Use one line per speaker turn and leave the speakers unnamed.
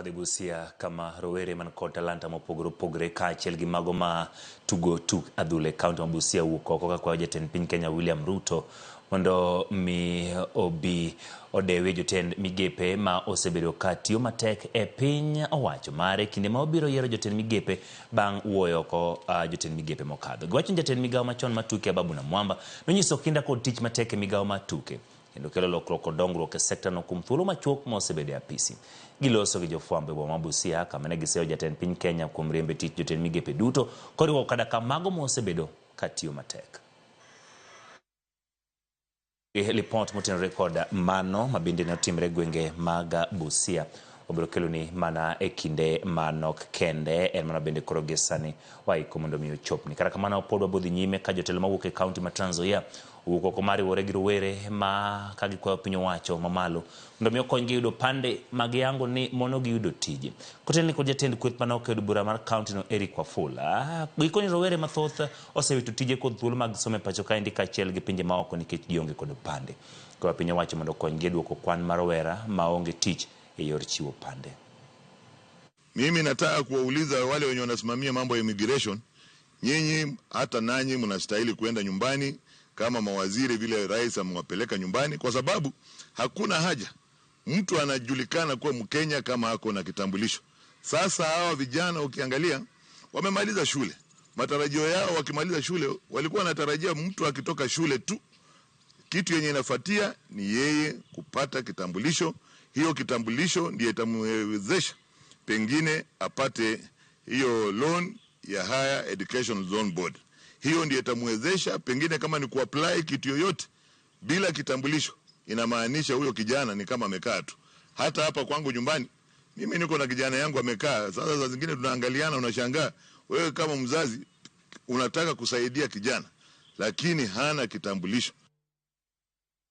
Wadhibusia kama rowere man kod talanta mopogore opogore kaachiel gi mago ma tugo tuk adhula e kaunti ma Busia wuok oko ka kwayo jatend piny Kenya William Ruto mondo mi obi odewe jotend migepe ma osebedo ka tiyo matek e piny owacho mare kinde ma obiro yiero jotend migepe bang' wuoyo oko jotend migepe mokadho. Giwacho ni jatend migawo machon matuke Ababu Namwamba nonyiso kinda kod tich matek e migawo matuke kendo kelo lokruok kod dongruok e sekta no kuom thuolo machuok ma osebedo e apisi. Giloso gi jofwambo e boma ma Busia kama ne giseyo jatend piny Kenya kuom riembe tich jotend migepe duto koriwo kada kamago ma osebedo ka tiyo matek. Lipot motenore kod mano mabende ne otimre gwenge mag Busia obiro kelo ni mana e kinde manok kende en mana bende koro gesani waiko mondo mi ochopni. Kata kamano pod wabodhi nyime ka jotelo mawuok e kaunti ma Trans Nzoia owuok oko mariwore gi rowere ma ka gikwayo piny owacho mamalo mondo mi okonygi yudo pande mag yango ni mono giyudo tije. Kotelni kod jatend kweth manok e od bura mar kaunti no Eric Wafula gikoni rowere mathoth osewito tije kod thuolo mag somo e pacho kaendi kaachiel gi pinje maoko nikech gionge kod pande. Kwa piny owacho mondo okonygi duoko kwan mar rowera maonge tich e yor chiwo pande.
Mimi nataka kuwauliza wale wenye wanasimamia mambo ya immigration, nyinyi hata nanyi mnastahili kwenda nyumbani kama mawaziri vile rais amewapeleka nyumbani, kwa sababu hakuna haja mtu anajulikana kuwa Mkenya kama hako na kitambulisho. Sasa hawa vijana ukiangalia wamemaliza shule. Matarajio yao wakimaliza shule walikuwa wanatarajia mtu akitoka shule tu kitu yenye inafuatia ni yeye kupata kitambulisho. Hiyo kitambulisho ndiye itamwezesha pengine apate hiyo loan ya Higher Education Loan Board. Hiyo ndiye itamwezesha pengine kama ni kuapply kitu yoyote bila kitambulisho. Inamaanisha huyo kijana ni kama amekaa tu. Hata hapa kwangu nyumbani mimi niko na kijana yangu amekaa. Sasa saa zingine tunaangaliana unashangaa wewe kama mzazi unataka kusaidia kijana lakini hana kitambulisho.